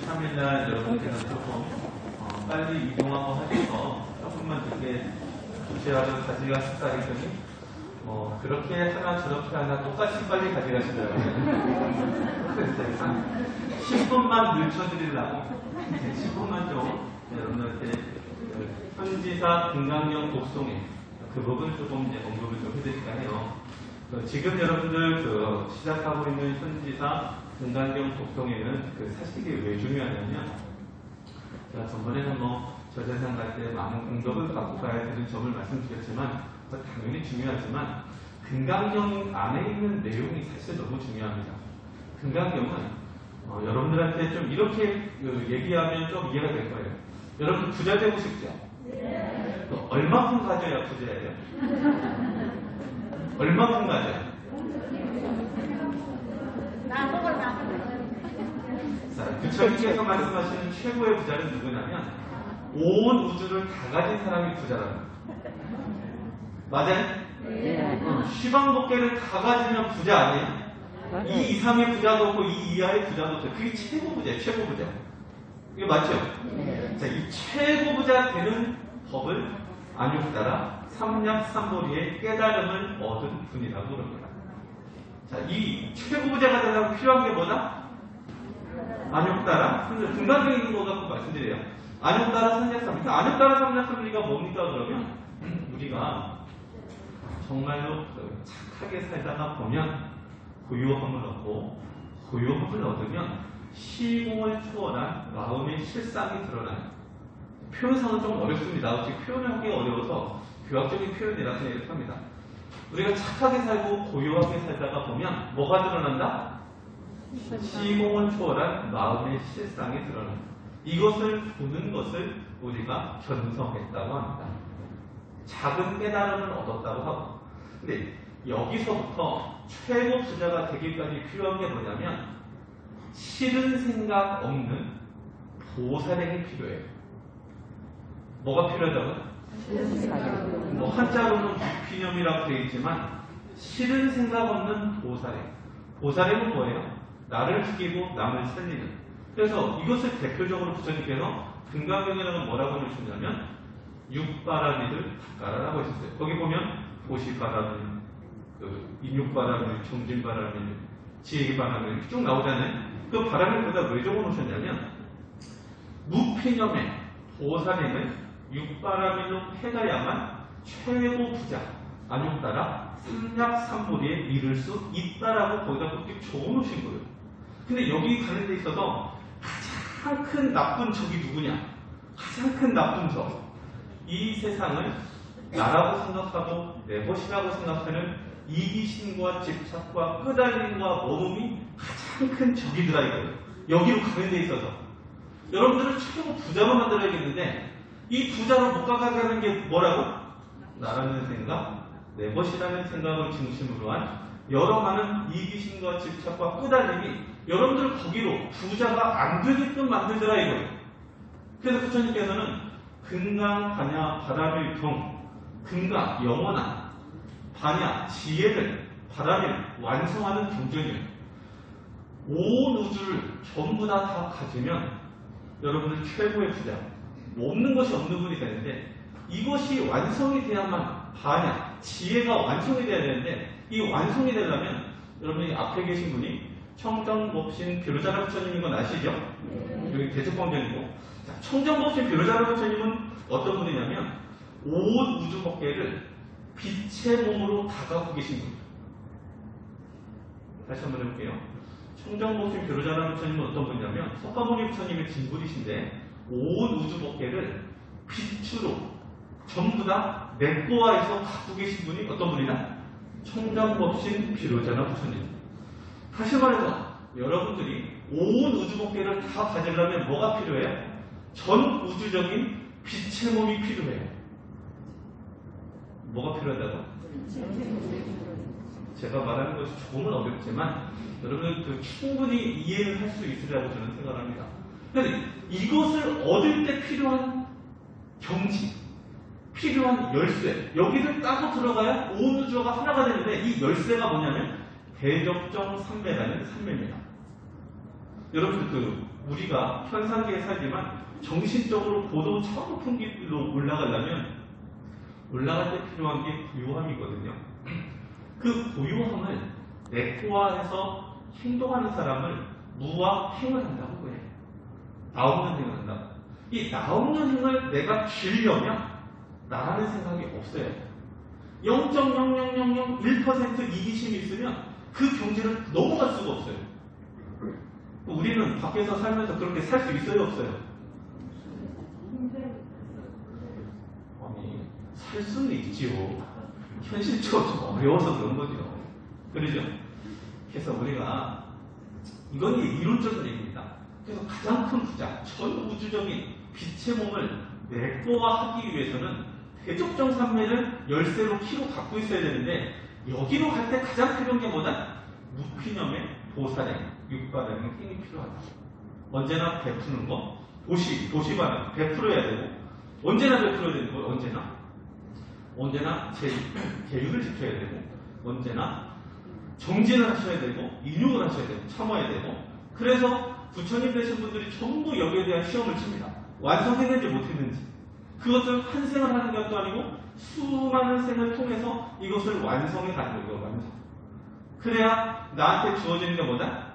23일날 여러분께서 조금 빨리 이동하고 하셔서 조금만 늦게 주최하던 가지가 싶다 했더니 그렇게 하나 저렇게 하나 똑같이 빨리 가져가시더라고요. 그래서 한 10분만 늦춰드리려고 10분만 좀 여러분들한테 현지사 금강경 독송회 그 부분 조금 이제 언급을 좀 해드릴까 해요. 지금 여러분들 시작하고 있는 현지사 금강경 독송회는 그 사실이 왜 중요하냐면 제가 전번에는 저재산 갈 때 많은 공덕을 갖고 가야 되는 점을 말씀드렸지만 당연히 중요하지만 금강경 안에 있는 내용이 사실 너무 중요합니다. 금강경은 여러분들한테 좀 이렇게 얘기하면 좀 이해가 될 거예요. 여러분 부자 되고 싶죠? 네. 얼마큼 가져야 부자예요? 얼마큼 가져야? 자, 부처님께서 말씀하시는 최고의 부자는 누구냐면 온 우주를 다 가진 사람이 부자라는 거예요. 맞아요? 네. 시방복계를 다 가지면 부자 아니에요? 이 이상의 부자도 없고 이 이하의 부자도 없어요. 그게 최고 부자예요. 최고 부자. 이거 맞죠? 네. 자, 이 최고 부자 되는 법을 안육따라 삼약삼보리의 깨달음을 얻은 분이라고 그럽니다. 자, 이 최고 부자가 되려면 필요한 게 뭐다? 안육따라 금강경에 있는 거 갖고 말씀드려요. 안육따라 삼약삼보리. 안육따라 삼약삼보리가 뭡니까 그러면 우리가 정말로 착하게 살다가 보면 고요함을 얻고 고요함을 얻으면 시공을 초월한 마음의 실상이 드러나요. 표현상은 좀 어렵습니다. 지금 표현을 하기가 어려워서 교학적인 표현이라서 이렇게 합니다. 우리가 착하게 살고 고요하게 살다가 보면 뭐가 드러난다? 시공을 초월한 마음의 실상이 드러난다. 이것을 보는 것을 우리가 견성했다고 합니다. 작은 깨달음을 얻었다고 하고. 근데 여기서부터 최고 부자가 되기까지 필요한 게 뭐냐면 싫은 생각 없는 보살행이 필요해요. 뭐가 필요하다고요? 한자로는 무피념이라고 되어 있지만 싫은 생각 없는 보살행. 보살행은 뭐예요? 나를 죽이고 남을 살리는. 그래서 이것을 대표적으로 부처님께서 금강경에는 뭐라고 해주셨냐면 육바라미를 닦아라라고 했었어요. 거기 보면 보시바라미, 인육바라미, 정진바라미, 지혜바라미 이렇게 쭉 나오잖아요. 그 바람을 그가 왜 적어놓으셨냐면 무피념의 보살행을 육바라미로 해가야만 최고 부자 안육따라 삼약삼보리에 이를 수 있다라고 거기다 그렇게 적어놓으신 거예요. 근데 여기 가는 데 있어서 가장 큰 나쁜 적이 누구냐? 가장 큰 나쁜 적. 이 세상을 나라고 생각하고 내 것이라고 생각하는 이기심과 집착과 끄달림과 머금이 가장 큰 적이더라 이거예요. 여기로 가는 데 있어서 여러분들은 최고 부자로 만들어야겠는데 이 부자로 못 가게 하는 게 뭐라고? 나라는 생각, 내 것이라는 생각을 중심으로 한 여러 많은 이기심과 집착과 끄달림이 여러분들 거기로 부자가 안 되게끔 만들더라 이거예요. 그래서 부처님께서는 금강, 반야, 바람일 경, 금강, 영원한 반야, 지혜를, 바람일, 완성하는 경전이에요. 온 우주를 전부 다 가지면 여러분들 최고의 부자, 없는 것이 없는 분이 되는데 이것이 완성이 돼야만 반야, 지혜가 완성이 돼야 되는데 이 완성이 되려면 여러분이 앞에 계신 분이 청정법신 비로자라 부처님인 건 아시죠? 여기 대척광전이고 청정법신 비로자라 부처님은 어떤 분이냐면 온 우주법계를 빛의 몸으로 다 갖고 계신 분이에요. 다시 한번 해볼게요. 청정법신 비로자라 부처님은 어떤 분이냐면 석가모니 부처님의 진불이신데 온 우주법계를 빛으로 전부 다 내꺼화해서 갖고 계신 분이 어떤 분이냐? 청정법신 비로자라 부처님. 다시 말해서 여러분들이 온 우주법계를 다 가지려면 뭐가 필요해요? 전 우주적인 빛의 몸이 필요해요. 뭐가 필요하다고? 제가 말하는 것이 조금은 어렵지만 여러분들 충분히 이해를 할 수 있으리라고 저는 생각합니다. 그런데 이것을 얻을 때 필요한 경지, 필요한 열쇠, 여기를 따고 들어가야 온 우주가 하나가 되는데 이 열쇠가 뭐냐면 대적정 삼매라는 삼매입니다. 여러분들 우리가 현상계에 살지만 정신적으로 고도 차높은 길로 올라가려면 올라갈 때 필요한 게 고요함이거든요. 그 고요함을 내포화해서 행동하는 사람을 무와 행을 한다고 해요. 나 없는 행을 한다고. 이 나 없는 행을 내가 길려면 나라는 생각이 없어요. 0.00001% 이기심이 있으면 그 경지를 넘어갈 수가 없어요. 우리는 밖에서 살면서 그렇게 살 수 있어요, 없어요? 아니, 살 수는 있지요. 현실적으로 좀 어려워서 그런 거죠. 그러죠? 그래서 우리가 이건 이론적인 얘기입니다. 그래서 가장 큰 부자, 전 우주적인 빛의 몸을 내포화하기 위해서는 대적정 산매를 열쇠로 키로 갖고 있어야 되는데 여기로 갈 때 가장 필요한 게 뭐다? 무피념의 보살행, 육바라는 힘이 필요하다. 언제나 베푸는 거, 도시반은 베풀어야 되고 언제나 베풀어야 되는 거, 언제나 계율을 지켜야 되고 언제나 정진을 하셔야 되고 인육을 하셔야 되고 참아야 되고 그래서 부처님 되신 분들이 전부 여기에 대한 시험을 칩니다. 완성했는지 못했는지 그것을 한 생을 하는 것도 아니고 수많은 생을 통해서 이것을 완성해 가는 거예요. 완성. 그래야 나한테 주어지는 게 뭐다?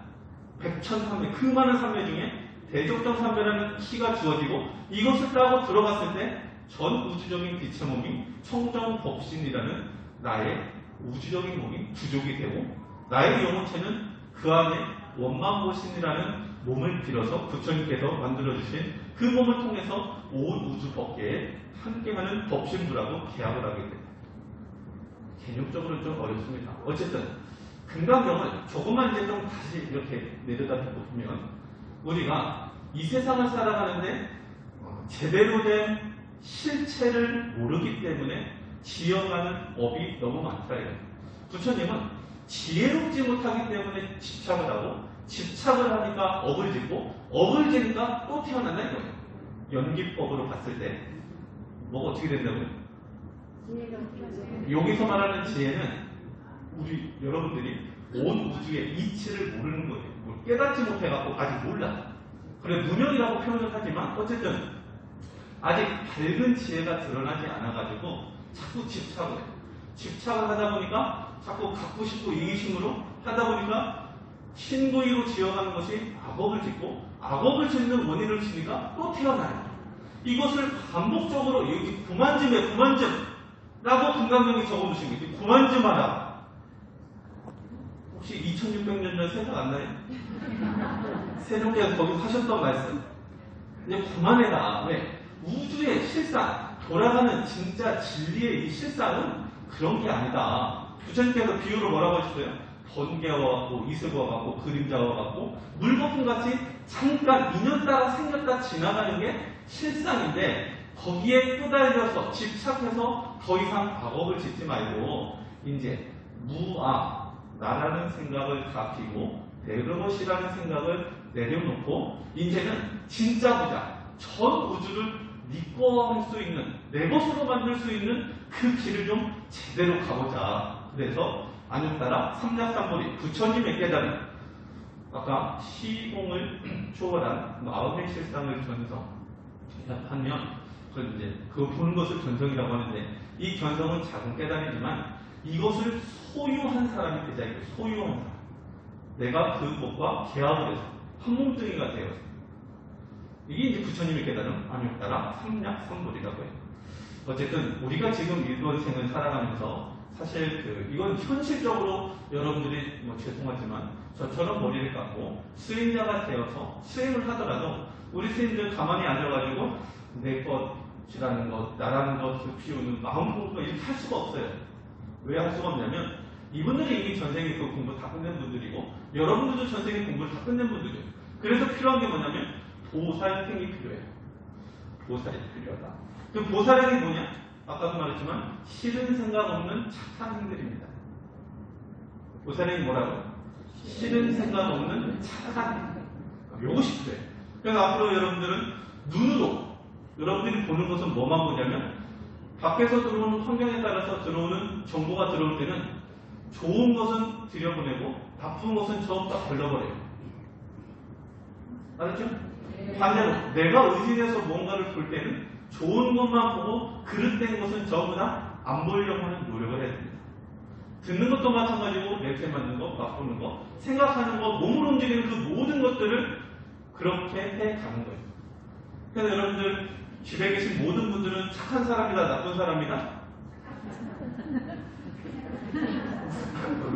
백천삼매, 그 많은 삼매 중에 대적정 삼매라는 키가 주어지고 이것을 따고 들어갔을 때 전 우주적인 빛의 몸이 청정법신이라는 나의 우주적인 몸이 부족이 되고 나의 영혼체는 그 안에 원만보신이라는 몸을 빌어서 부처님께서 만들어주신 그 몸을 통해서 온 우주 법계에 함께하는 법신부라고 계약을 하게 됩니다. 개념적으로는 좀 어렵습니다. 어쨌든 금강경을 조금만 이제 좀 다시 이렇게 내려다보고 보면 우리가 이 세상을 살아가는데 제대로 된 실체를 모르기 때문에 지어가는 업이 너무 많더라고요. 부처님은 지혜롭지 못하기 때문에 집착을 하고 집착을 하니까 업을 짓고 업을 짓니까 또 태어난다 이거예요. 연기법으로 봤을 때 뭐가 어떻게 된다고요? 여기서 말하는 지혜는 우리 여러분들이 온 우주의 이치를 모르는 거예요. 깨닫지 못해갖고 아직 몰라. 그래 누명이라고 표현을 하지만 어쨌든 아직 밝은 지혜가 드러나지 않아가지고 자꾸 집착을 해요. 집착을 하다 보니까 자꾸 갖고 싶고 이기심으로 하다 보니까 신고의로 지어가는 것이 악업을 짓고 악업을 짓는 원인을 치니까 또 태어나요. 이것을 반복적으로 여기 그만쯤에 라고 금강경이 적어주신 거예요. 그만쯤 하라. 혹시 2600년 전 생각 안 나요? 세종대왕 거기 하셨던 말씀. 이제 그만해라. 왜? 우주의 실상, 돌아가는 진짜 진리의 이 실상은 그런 게 아니다. 부처님께서 비유로 뭐라고 하셨어요? 번개와 같고 이슬과 같고 그림자와 같고 물거품같이 잠깐 인연 따라 생겼다 지나가는 게 실상인데 거기에 끄달려서 집착해서 더 이상 악업을 짓지 말고 이제 무아, 나라는 생각을 다 피고 내그것이라는 생각을 내려놓고 이제는 진짜 부자, 전 우주를 네 거 할 수 있는, 내 것으로 만들 수 있는 그 길을 좀 제대로 가보자. 그래서 안육따라 삼략삼보리 부처님의 깨달음, 아까 시공을 초월한 마음의 실상을 전성하면 그 보는 것을 전성이라고 하는데 이 견성은 작은 깨달음이지만 이것을 소유한 사람이 되자. 이거 소유한 사람. 내가 그것과 계약을 해서 한 몸뚱이가 되어서 이게 이제 부처님의 깨달음, 안육따라 삼략삼보리라고 해요. 어쨌든 우리가 지금 일본 생을 살아가면서 사실 이건 현실적으로 여러분들이 죄송하지만 저처럼 머리를 감고 수행자가 되어서 수행을 하더라도 우리 스님들 가만히 앉아가지고 내 것이라는 것, 나라는 것을 피우는 마음 공부가 이렇게 할 수가 없어요. 왜 할 수가 없냐면 이분들이 이미 전생에 그 공부 다 끝낸 분들이고 여러분들도 전생에 공부를 다 끝낸 분들이에요. 그래서 필요한 게 뭐냐면 보살행이 필요해요. 보살이 필요하다. 그 보살행이 뭐냐? 아까도 말했지만 싫은 생각 없는 착한 행들입니다. 보살행이 뭐라고? 싫은 생각 없는 착한 행들. 이것이 필요해요. 그래서 앞으로 여러분들은 눈으로 여러분들이 보는 것은 뭐만 보냐면 밖에서 들어오는 환경에 따라서 들어오는 정보가 들어올 때는 좋은 것은 들여보내고 나쁜 것은 전부 다 걸러버려요. 알았죠? 반대로 내가 의진해서 무언가를 볼 때는 좋은 것만 보고 그릇된 것은 전부 다 안 보이려고 하는 노력을 해야 됩니다. 듣는 것도 마찬가지고 냄새 맡는 거, 맛보는 거, 생각하는 거, 몸으로 움직이는 그 모든 것들을 그렇게 해가는 거예요. 그래서 여러분들 집에 계신 모든 분들은 착한 사람이다, 나쁜 사람이다?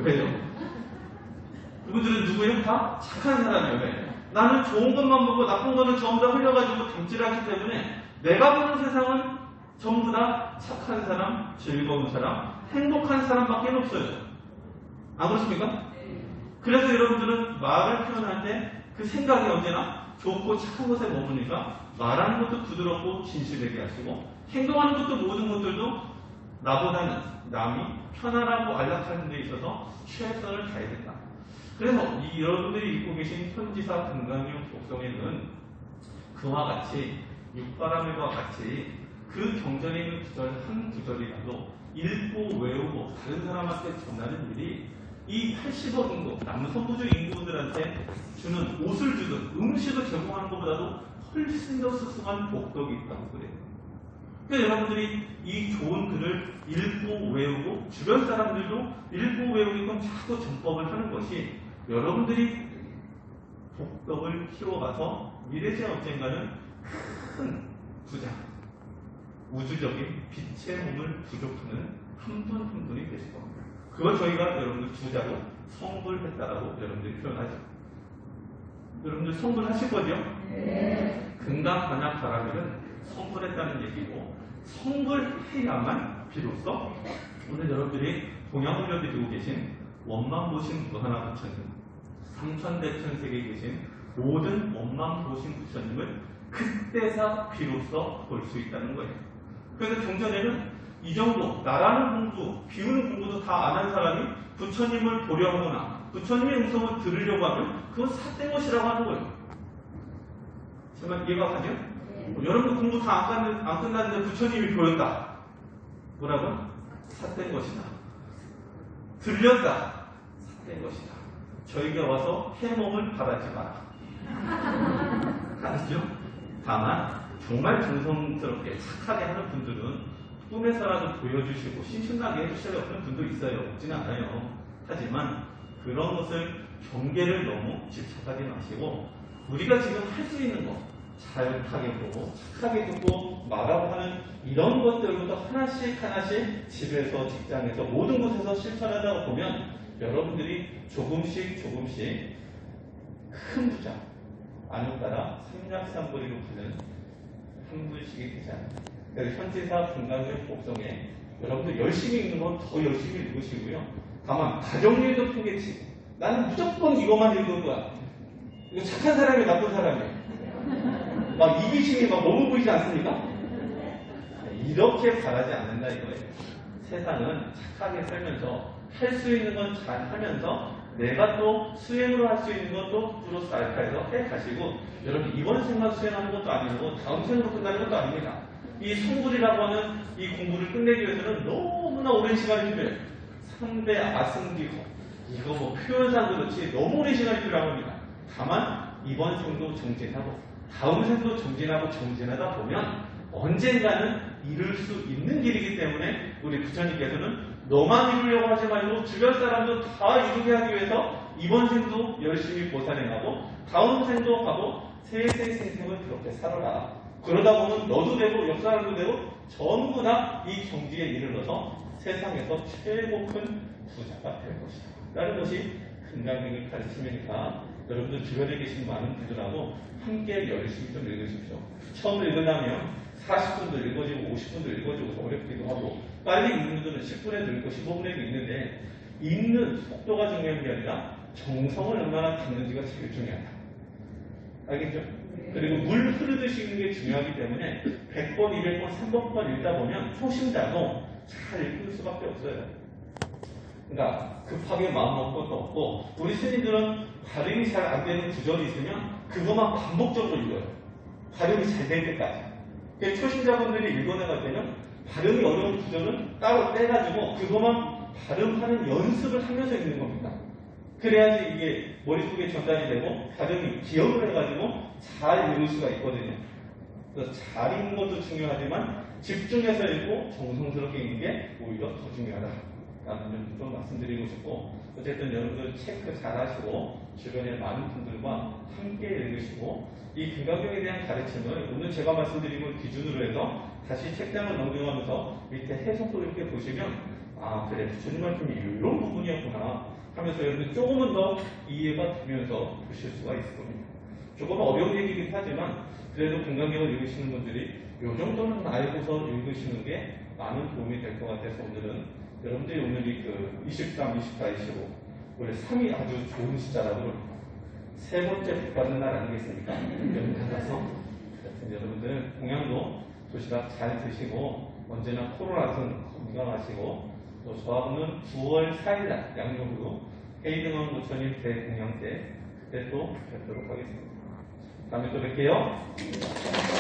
왜요? 그분들은 누구예요? 다 착한 사람이에요. 왜? 나는 좋은 것만 보고 나쁜 거는 전부 다 흘려가지고 담질하기 때문에 내가 보는 세상은 전부 다 착한 사람, 즐거운 사람, 행복한 사람밖에 없어요. 안 그렇습니까? 그래서 여러분들은 말을 표현할 때 그 생각이 언제나 좋고 착한 것에 머무니까 말하는 것도 부드럽고 진실되게 하시고 행동하는 것도 모든 것들도 나보다는 남이 편안하고 안락하는 데 있어서 최선을 다해야 된다. 그래서 여러분들이 읽고 계신 편지사 금강경 복성에는 그와 같이 육바라밀과 같이 그 경전에 있는 구절 한 구절이라도 읽고 외우고 다른 사람한테 전하는 일이 이 80억 인구, 남성부족 인구들한테 주는 옷을 주든 음식을 제공하는 것보다도 훨씬 더 스승한 복덕이 있다고 그래요. 그러니까 여러분들이 이 좋은 글을 읽고 외우고 주변 사람들도 읽고 외우게끔 자꾸 전법을 하는 것이 여러분들이 복덕을 키워가서 미래세 언젠가는 큰 부자, 우주적인 빛의 몸을 부족하는 한 분 한 분이 되실 겁니다. 그걸 저희가 여러분들 부자로 성불했다라고 여러분들이 표현하죠. 여러분들 성불하실 거죠? 네. 금강반약 바라밀은 성불했다는 얘기고 성불해야만 비로소 오늘 여러분들이 동양훈련비 두고 계신 원망보신 무하나 부처님, 삼천대천세계에 계신 모든 원망보신 부처님을 그때서 비로소 볼 수 있다는 거예요. 그래서 경전에는 이 정도 나라는 공부, 비우는 공부도 다 안 한 사람이 부처님을 보려 하거나 부처님의 음성을 들으려고 하면 그건 삿된 것이라고 하는 거예요. 정말 이해가 가죠? 여러분 공부 다 안 끝났는데 부처님이 보였다. 뭐라고? 삿된 것이다. 들렸다. 삿된 것이다. 저희가 와서 해몽을 바라지 마라. 알았죠? 다만 정말 정성스럽게 착하게 하는 분들은 꿈에서라도 보여주시고 신신나게 해주셔야 하는 분도 있어요. 없지는 않아요. 하지만 그런 것을 경계를 너무 집착하지 마시고 우리가 지금 할 수 있는 것 잘하게 보고 착하게 듣고 말하고 하는 이런 것들부터 하나씩 하나씩 집에서 직장에서 모든 곳에서 실천하다 보면 여러분들이 조금씩 큰 부자 안옥따라 삼략삼거리로 가는 한 분씩이 되지 않습니다. 그래서 현지사 금강경 복성에 여러분들 열심히 읽는 건 더 열심히 읽으시고요. 다만 가정일도 핑계치고 나는 무조건 이것만 읽을 거야. 이거 착한 사람이 나쁜 사람이에요. 막 이기심이 막 너무 보이지 않습니까? 이렇게 바라지 않는다 이거예요. 세상은 착하게 살면서 할 수 있는 건 잘 하면서 내가 또 수행으로 할 수 있는 것도 플러스 알파에서 해 가시고 여러분 이번 생만 수행하는 것도 아니고 다음 생으로 끝나는 것도 아닙니다. 이 성불이라고 하는 이 공부를 끝내기 위해서는 너무나 오랜 시간이 필요해요. 상대 아승기호 이거 뭐 표현상 그렇지 너무 오랜 시간이 필요합니다. 다만 이번 생도 정진하고 다음 생도 정진하다 보면 언젠가는 이룰 수 있는 길이기 때문에 우리 부처님께서는 너만 이루려고 하지 말고 주변 사람도 다 이루게 하기 위해서 이번 생도 열심히 보살행하고 다음 생도 가고 세세 생생을 그렇게 살아라. 그러다 보면 너도 되고 옆 사람도 되고 전부 다 이 경지에 이르러서 세상에서 최고 큰 부자가 될 것이다. 라는 것이 금강경의 가르침이니까 여러분들 주변에 계신 많은 분들하고 함께 열심히 좀 읽으십시오. 처음 읽으려면 40분도 읽어지고 50분도 읽어지고 어렵기도 하고 빨리 읽는 분들은 10분에도 읽고 15분에도 읽는데 읽는 속도가 중요한 게 아니라 정성을 얼마나 담는지가 제일 중요하다. 알겠죠? 그리고 물 흐르듯이 읽는 게 중요하기 때문에 100번, 200번, 300번 읽다 보면 초심자도 잘 읽을 수밖에 없어요. 그러니까 급하게 마음 먹을 것도 없고 우리 스님들은 발음이 잘 안 되는 구절이 있으면 그것만 반복적으로 읽어요. 발음이 잘 될 때까지. 초심자분들이 읽어나갈 때는 발음이 어려운 구절은 따로 떼가지고 그것만 발음하는 연습을 하면서 읽는 겁니다. 그래야지 이게 머릿속에 전달이 되고 가정이 기억을 해가지고 잘 읽을 수가 있거든요. 그래서 잘 읽는 것도 중요하지만 집중해서 읽고 정성스럽게 읽는 게 오히려 더 중요하다라는 점 좀 말씀드리고 싶고, 어쨌든 여러분들 체크 잘 하시고 주변에 많은 분들과 함께 읽으시고 이 금강경에 대한 가르침을 오늘 제가 말씀드린 걸 기준으로 해서 다시 책장을 넘겨가면서 밑에 해석도 이렇게 보시면 아 그래 주님 말씀이 이런 부분이었구나 하면서 여러분 조금은 더 이해가 되면서 보실 수가 있을 겁니다. 조금 어려운 얘기긴 하지만 그래도 금강경을 읽으시는 분들이 이 정도는 알고서 읽으시는 게 많은 도움이 될 것 같아서 오늘은 여러분들이 오늘이 그 23, 24, 25 원래 3이 아주 좋은 숫자라고 그럽니다. 세 번째 복 받는 날 아니겠습니까? 연달아서 여러분들 공양도 도시락 잘 드시고 언제나 코로나든 건강하시고 또 저하고는 9월 4일 날 양력으로 헤이등왕 부처님 대공양 때 그때 또 뵙도록 하겠습니다. 다음에 또 뵐게요.